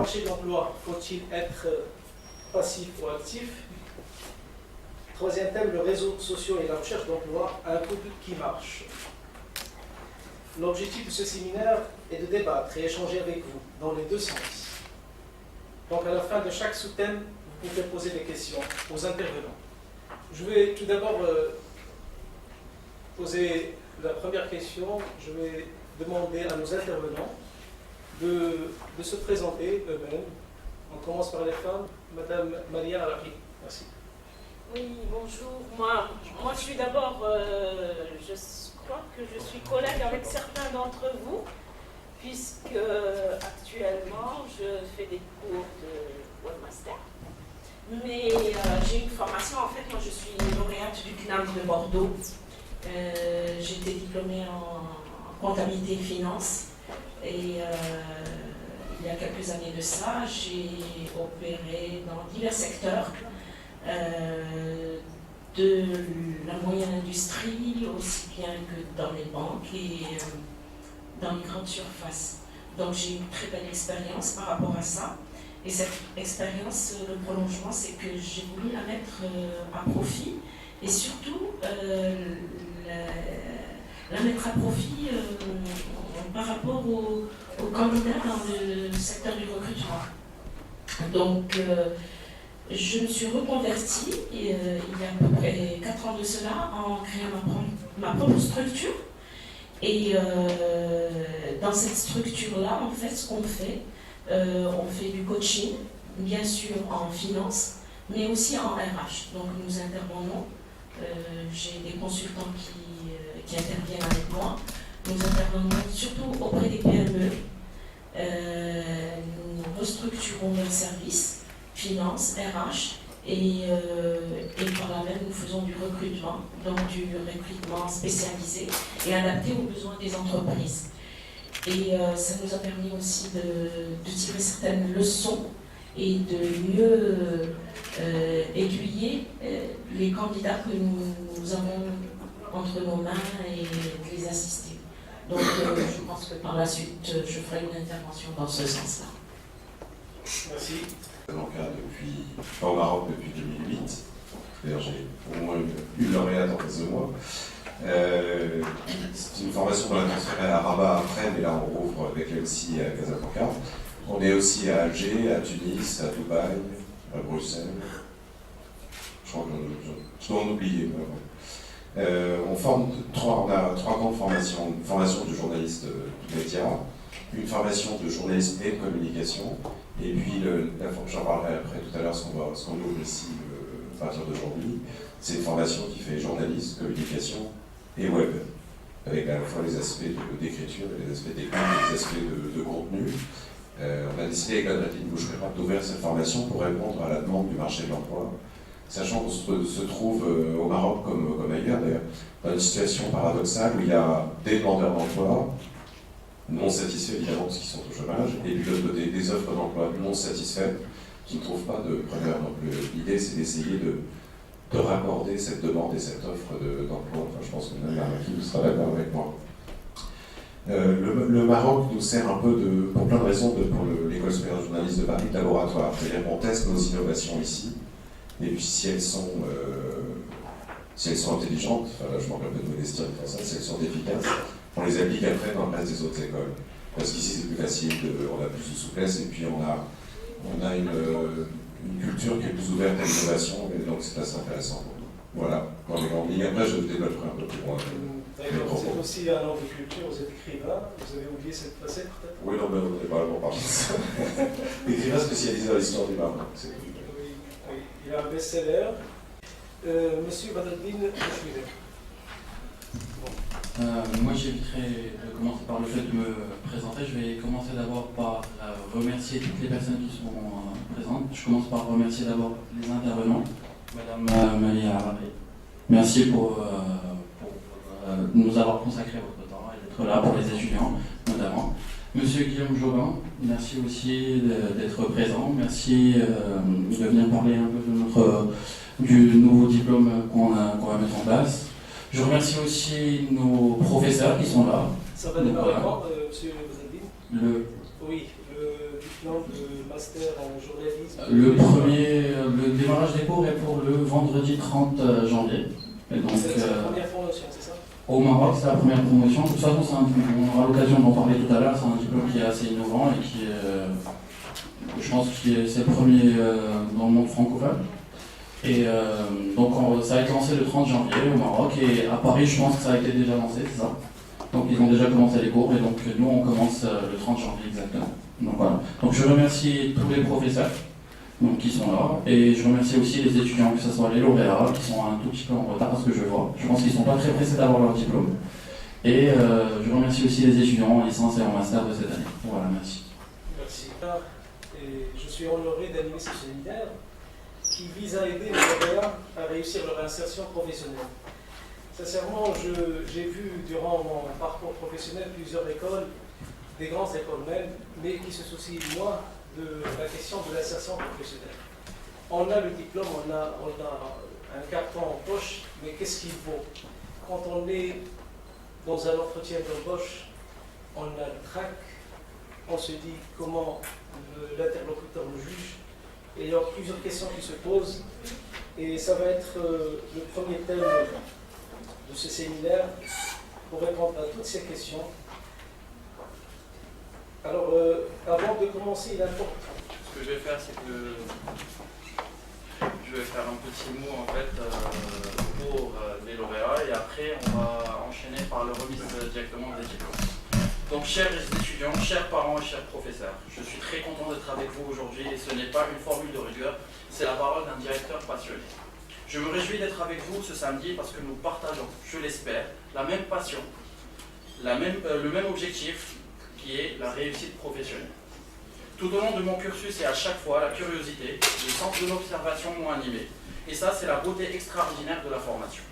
marché de l'emploi, faut-il être passif ou actif? Troisième thème, le réseau social et la recherche d'emploi, un couple qui marche. L'objectif de ce séminaire est de débattre et échanger avec vous dans les deux sens. Donc à la fin de chaque sous-thème, vous pouvez poser des questions aux intervenants. Je vais tout d'abord poser la première question. Je vais demander à nos intervenants de se présenter eux-mêmes. On commence par les femmes. Madame Maria Arabi. Merci. Oui, bonjour. Moi je suis d'abord, je crois que je suis collègue avec certains d'entre vous, puisque actuellement je fais des cours de webmaster. Mais j'ai une formation, en fait, moi je suis lauréate du CNAM de Bordeaux. J'ai été diplômée en comptabilité et finance. Et il y a quelques années de ça, j'ai opéré dans divers secteurs. De la moyenne industrie, aussi bien que dans les banques et dans les grandes surfaces. Donc j'ai une très belle expérience par rapport à ça. Et cette expérience, le prolongement, c'est que j'ai voulu la mettre à profit et surtout la mettre à profit par rapport aux candidats dans le secteur du recrutement. Donc, je me suis reconvertie il y a à peu près 4 ans de cela en créant ma propre structure. Et dans cette structure-là, en fait, ce qu'on fait, on fait du coaching, bien sûr en finance, mais aussi en RH. Donc nous intervenons, j'ai des consultants qui interviennent avec moi. Nous intervenons surtout auprès des PME. Nous restructurons leurs services, finance, RH, et par là même nous faisons du recrutement, donc du recrutement spécialisé et adapté aux besoins des entreprises. Et ça nous a permis aussi de tirer certaines leçons et de mieux aiguiller les candidats que nous avons entre nos mains et de les assister. Donc je pense que par la suite, je ferai une intervention dans ce sens-là. Merci. Au Maroc depuis 2008. D'ailleurs, j'ai au moins une lauréate en face de moi. C'est une formation qu'on a transférée à Rabat après, mais là on rouvre avec elle aussi à Casablanca. On est aussi à Alger, à Tunis, à Dubaï, à Bruxelles. Je crois que je dois en oublier. On a 3 grandes formations. Une formation de journaliste média, une formation de journaliste et de communication, et puis j'en parlerai après tout à l'heure, ce qu'on ouvre ici à partir d'aujourd'hui. C'est une formation qui fait journalisme, communication et web, avec à la fois les aspects d'écriture, les aspects techniques, les aspects de contenu. On a décidé avec Nadine Boucherera d'ouvrir cette formation pour répondre à la demande du marché de l'emploi, sachant qu'on se trouve au Maroc comme ailleurs d'ailleurs, dans une situation paradoxale où il y a des demandeurs d'emploi non satisfaits évidemment parce qu'ils sont au chômage, et puis de l'autre côté des offres d'emploi non satisfaites qui ne trouvent pas de preneurs. Donc l'idée c'est d'essayer de raccorder cette demande et cette offre d'emploi. Enfin, je pense que Mme Marquis sera d'accord avec moi. Le Maroc nous sert un peu pour plein de raisons pour l'École supérieure de journalisme de Paris de laboratoire. C'est-à-dire qu'on teste nos innovations ici, et puis si elles sont intelligentes, enfin là je manque un peu de modestie en disant ça, si elles sont efficaces, on les applique après dans le reste des autres écoles. Parce qu'ici c'est plus facile, on a plus de souplesse, et puis on a une culture qui est plus ouverte à l'innovation, et donc c'est assez intéressant pour nous. Voilà, dans les grandes lignes. Après je développerai un peu plus loin. D'accord, vous êtes aussi un homme de culture, vous êtes écrivain, vous avez oublié cette facette peut-être? Oui, non, mais on n'est pas vraiment parlé de ça. Écrivain spécialisé dans l'histoire du Maroc. Oui, il y a un best-seller. Monsieur Badreddine Bouchouillet. Moi j'éviterai de commencer par le fait de me présenter. Je vais commencer d'abord par remercier toutes les personnes qui sont présentes. Je commence par remercier d'abord les intervenants. Madame Maria Arabi, merci pour nous avoir consacré votre temps et d'être là pour les étudiants notamment. Monsieur Guillaume Jobin, merci aussi d'être présent. Merci de venir parler un peu du nouveau diplôme qu'on va mettre en place. Je remercie aussi nos professeurs qui sont là. Ça va démarrer quand, monsieur Badreddine? Oui, le diplôme de master en journalisme. Le démarrage des cours est pour le vendredi 30 janvier. Et donc, c'est la première promotion, c'est ça? Au Maroc, c'est la première promotion. De toute façon, on aura l'occasion d'en parler tout à l'heure. C'est un diplôme qui est assez innovant et qui, je pense que c'est le premier dans le monde francophone. Et donc, ça a été lancé le 30 janvier au Maroc. Et à Paris, je pense que ça a été déjà lancé, c'est ça? Donc, ils ont déjà commencé les cours. Et donc, nous, on commence le 30 janvier exactement. Donc, voilà. Donc, je remercie tous les professeurs donc, qui sont là. Et je remercie aussi les étudiants, que ce soit les lauréats, qui sont un tout petit peu en retard parce que je vois. Je pense qu'ils ne sont pas très pressés d'avoir leur diplôme. Et je remercie aussi les étudiants en licence et en master de cette année. Voilà, merci. Merci. Et je suis honoré d'animer ce séminaire qui vise à aider les lauréats à réussir leur insertion professionnelle. Sincèrement, j'ai vu durant mon parcours professionnel plusieurs écoles, des grandes écoles même, mais qui se soucient moins de la question de l'insertion professionnelle. On a le diplôme, on a un carton en poche, mais qu'est-ce qu'il vaut? Quand on est dans un entretien d'embauche, on a le trac, on se dit comment l'interlocuteur nous juge, et il y a plusieurs questions qui se posent, et ça va être le premier thème de ce séminaire pour répondre à toutes ces questions. Alors, avant de commencer, il importe. Ce que je vais faire, c'est que je vais faire un petit mot en fait pour les lauréats et après on va enchaîner par le remise directement des diplômes. Donc, chers étudiants, chers parents et chers professeurs, je suis très content d'être avec vous aujourd'hui et ce n'est pas une formule de rigueur, c'est la parole d'un directeur passionné. Je me réjouis d'être avec vous ce samedi parce que nous partageons, je l'espère, la même passion, le même objectif qui est la réussite professionnelle. Tout au long de mon cursus et à chaque fois, la curiosité, le sens de l'observation m'ont animé. Et ça, c'est la beauté extraordinaire de la formation,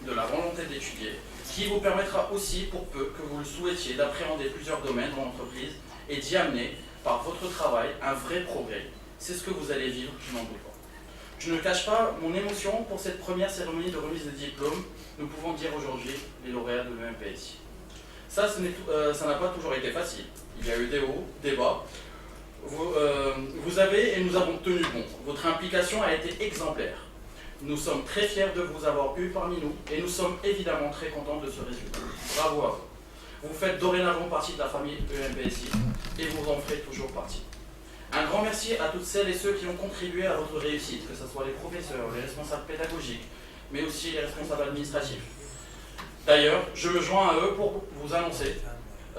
de la volonté d'étudier, qui vous permettra aussi, pour peu que vous le souhaitiez, d'appréhender plusieurs domaines dans l'entreprise et d'y amener, par votre travail, un vrai progrès. C'est ce que vous allez vivre, je n'en doute pas. Je ne cache pas mon émotion pour cette première cérémonie de remise de diplôme. Nous pouvons dire aujourd'hui les lauréats de l'EMPSI. Ça n'a pas toujours été facile. Il y a eu des hauts, des bas. Vous avez et nous avons tenu bon. Votre implication a été exemplaire. Nous sommes très fiers de vous avoir eu parmi nous et nous sommes évidemment très contents de ce résultat. Bravo à vous. Vous faites dorénavant partie de la famille EMPSI et vous en ferez toujours partie. Un grand merci à toutes celles et ceux qui ont contribué à votre réussite, que ce soit les professeurs, les responsables pédagogiques, mais aussi les responsables administratifs. D'ailleurs, je me joins à eux pour vous annoncer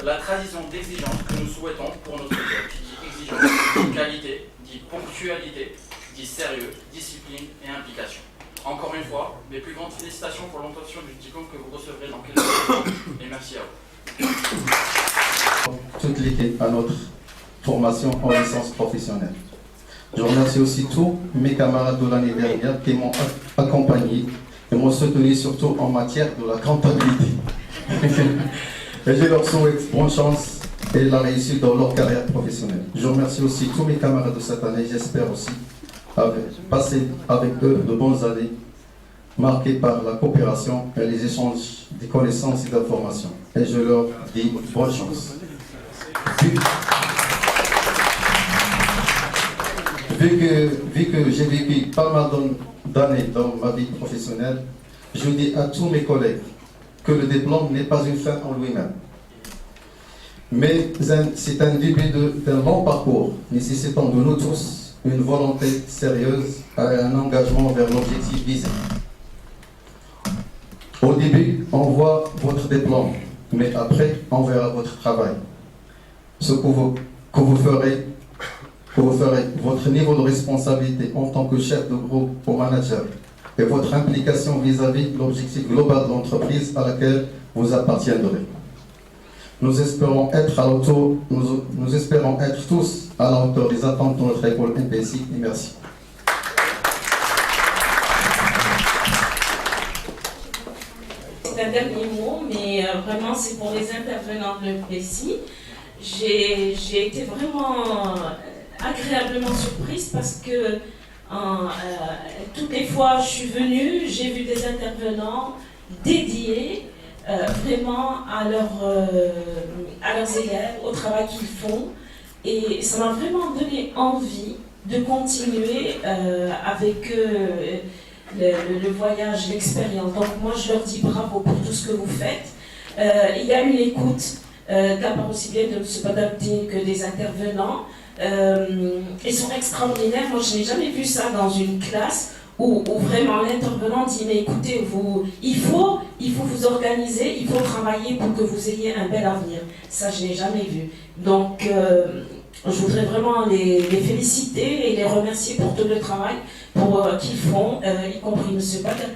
la tradition d'exigence que nous souhaitons pour notre école, qui dit exigence, dit qualité, dit ponctualité, dit sérieux, discipline et implication. Encore une fois, mes plus grandes félicitations pour l'obtention du diplôme que vous recevrez dans quelques jours, et merci à vous. Toute l'équipe à notre formation en licence professionnelle. Je remercie aussi tous mes camarades de l'année dernière qui m'ont accompagné et m'ont soutenu surtout en matière de la comptabilité. Et je leur souhaite bonne chance et la réussite dans leur carrière professionnelle. Je remercie aussi tous mes camarades de cette année. J'espère aussi passer avec eux de bonnes années marquées par la coopération et les échanges de connaissances et d'informations. Et je leur dis bonne chance. Vu que j'ai vécu pas mal d'années dans ma vie professionnelle, je dis à tous mes collègues que le diplôme n'est pas une fin en lui-même. Mais c'est un début d'un long parcours nécessitant de nous tous une volonté sérieuse et un engagement vers l'objectif visé. Au début, on voit votre diplôme, mais après, on verra votre travail. Ce que vous ferez, votre niveau de responsabilité en tant que chef de groupe ou manager et votre implication vis-à-vis de l'objectif global de l'entreprise à laquelle vous appartiendrez. Nous espérons être tous à la hauteur des attentes de notre école MPSI et merci. C'est un dernier mot, mais vraiment c'est pour les intervenants de l'MPSI. J'ai été vraiment agréablement surprise parce que toutes les fois je suis venue, j'ai vu des intervenants dédiés vraiment à leurs élèves, au travail qu'ils font. Et ça m'a vraiment donné envie de continuer avec le voyage, l'expérience. Donc moi, je leur dis bravo pour tout ce que vous faites. Il y a une écoute de la part aussi bien de M. Badabdine que des intervenants. Ils sont extraordinaires. Moi, je n'ai jamais vu ça dans une classe où vraiment l'intervenant dit mais écoutez, il faut vous organiser, il faut travailler pour que vous ayez un bel avenir. Ça, je n'ai jamais vu. Donc, je voudrais vraiment les féliciter et les remercier pour tout le travail qu'ils font, y compris M. Badr,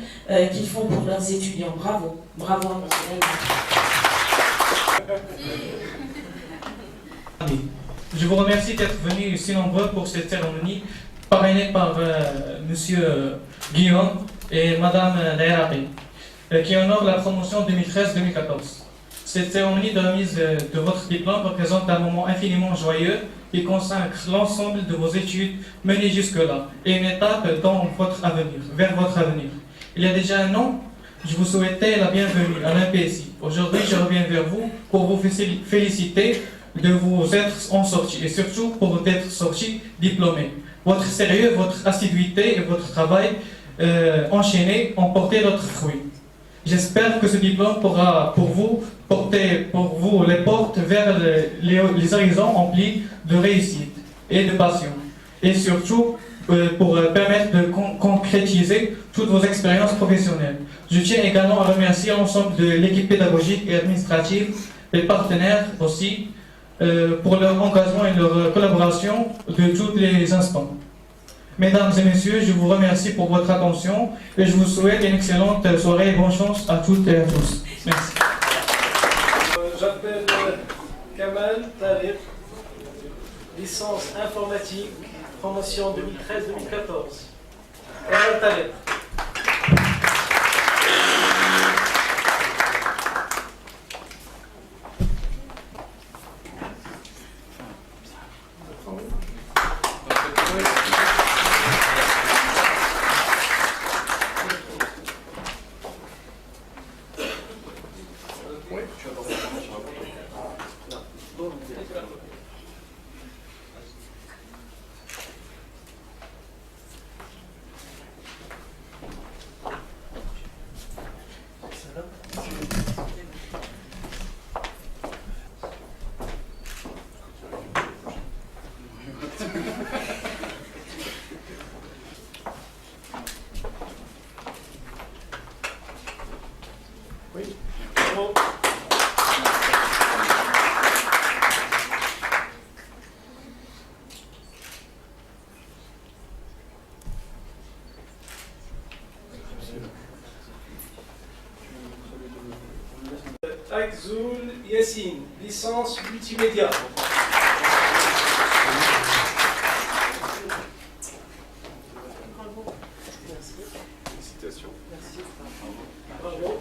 qu'ils font pour leurs étudiants. Bravo. Bravo à vous. Je vous remercie d'être venus si nombreux pour cette cérémonie parrainée par M. Guillaume et Mme Nairari, qui honore la promotion 2013-2014. Cette cérémonie de remise de votre diplôme représente un moment infiniment joyeux qui consacre l'ensemble de vos études menées jusque-là et une étape vers votre avenir. Il y a déjà un an, je vous souhaitais la bienvenue à l'MPSI. Aujourd'hui, je reviens vers vous pour vous féliciter de vous être en sortie et surtout pour être sorti diplômé. Votre sérieux, votre assiduité et votre travail enchaîné ont porté notre fruit. J'espère que ce diplôme pourra porter pour vous les portes vers les horizons emplis de réussite et de passion. Et surtout pour permettre de concrétiser toutes vos expériences professionnelles. Je tiens également à remercier l'ensemble de l'équipe pédagogique et administrative, les partenaires aussi, pour leur engagement et leur collaboration de tous les instants. Mesdames et messieurs, je vous remercie pour votre attention et je vous souhaite une excellente soirée et bonne chance à toutes et à tous. Merci. J'appelle Kamal Talib, licence informatique, promotion 2013-2014. Kamal Talib. Oui. Bravo. Akzoul Yassine, licence multimédia. Félicitations. Merci. Bravo.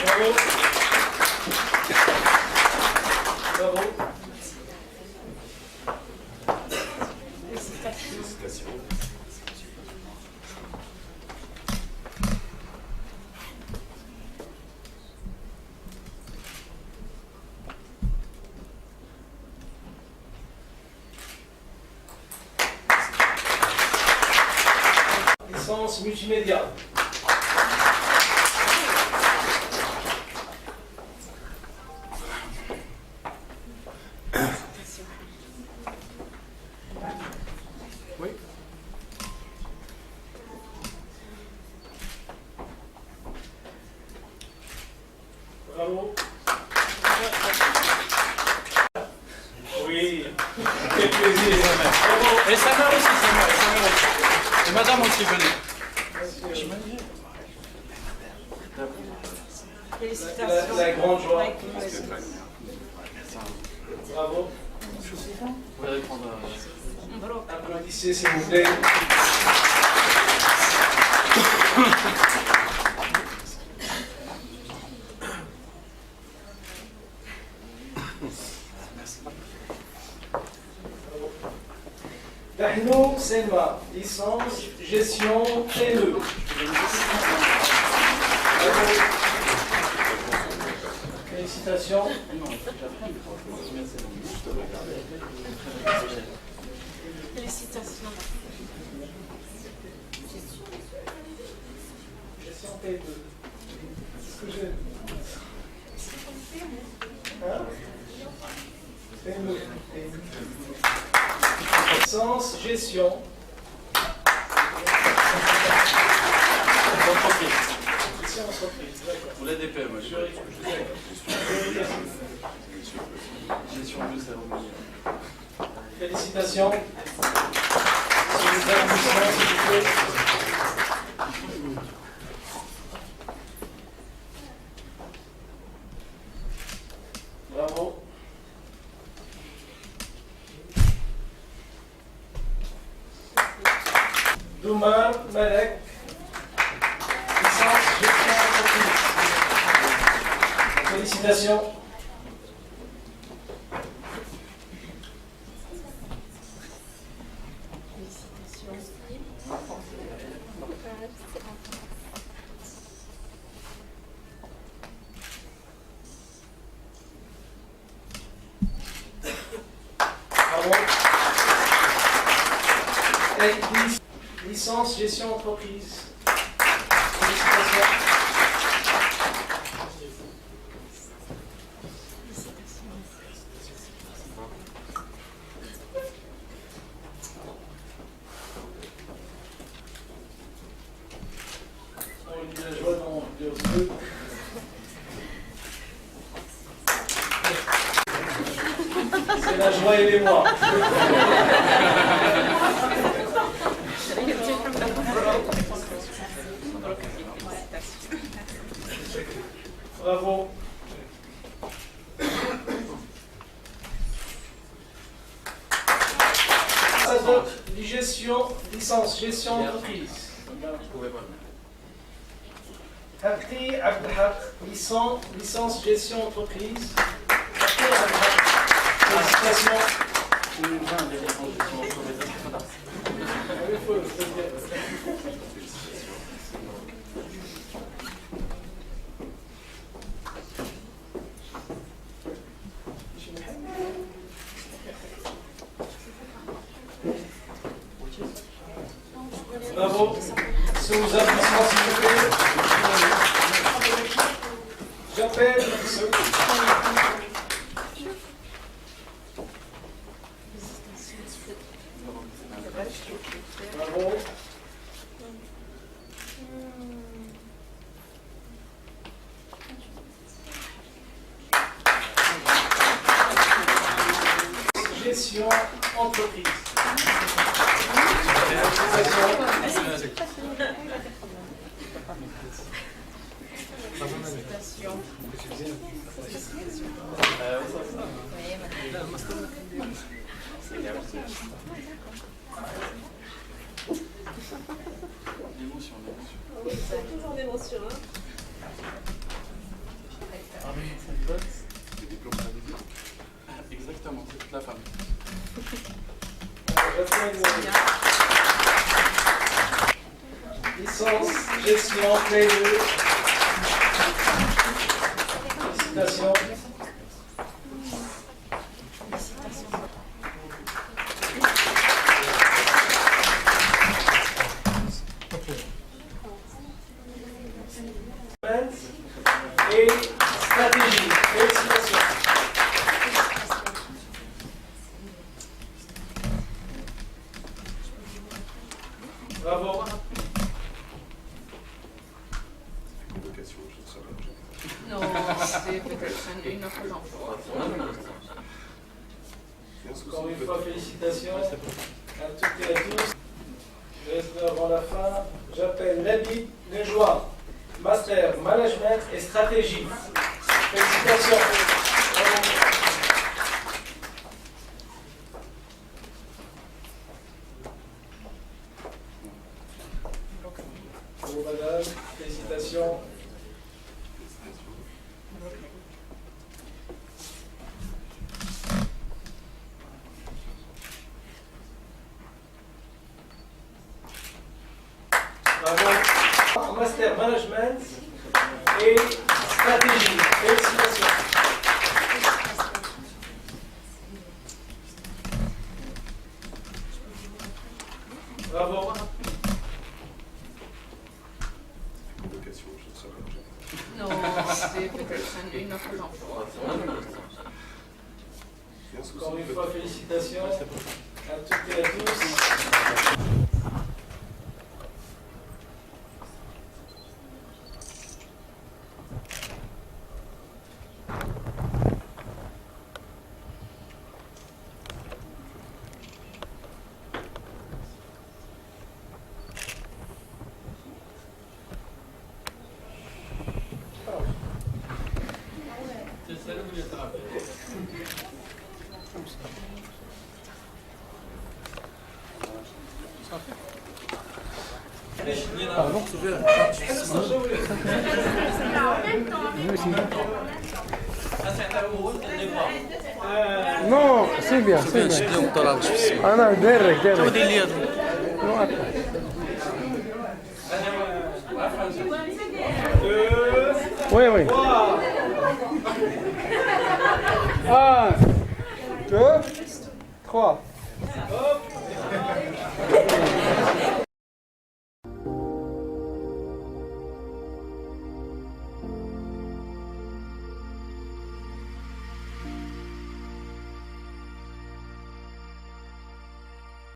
Bravo. Bravo. Félicitations. Licence multimédia. Oui. Bravo. Oui. Quel plaisir. Bravo. Et sa mère aussi, sa mère aussi. Et madame aussi, venez. Félicitations. La grande joie. Bravo. Vous pouvez répondre à... Applaudissez s'il vous plaît. Tahnou Selma, licence gestion PME. Félicitations. Félicitations. Gestion P2. C'est ce que j'ai. Hein? PME. Licence gestion. Gestion entreprise, d'accord. Ou la DPM, je dirais. Gestion de cérémonie. Félicitations. Sur les applaudissements, s'il vous plaît. Bravo. Doumar Malek, licence gestion entreprise. Félicitations. Bravo. Et licence gestion entreprise. Félicitations. On dit la joie dans leurs yeux. C'est la joie et l'émoi. Bravo. Sadok, licence gestion entreprise. Hafti Abdelhak, licence gestion entreprise. Hafti Abdelhak, félicitations. Bravo. Sous applaudissements, s'il vous plaît. J'appelle ceux. Bravo. Gestion entreprise. Toujours d'émotion, hein. Exactement, c'est toute la famille. Licence, gestion, PME. Félicitations. Et stratégie. Félicitations. Bravo. Non, c'est peut-être une autre emploi. Encore une fois, félicitations à toutes et à tous. Je reste avant la fin. J'appelle Nabi Nejoua, Master Management et Stratégie. Félicitations. Bravo madame, félicitations. Bravo. Master Management et Stratégie. Félicitations. Bravo. Non, c'est peut-être une offre d'emploi. Encore une fois, félicitations à toutes et à tous. Non, c'est bien, c'est bien. أنا دارك Oui, oui. 1, 2, 3.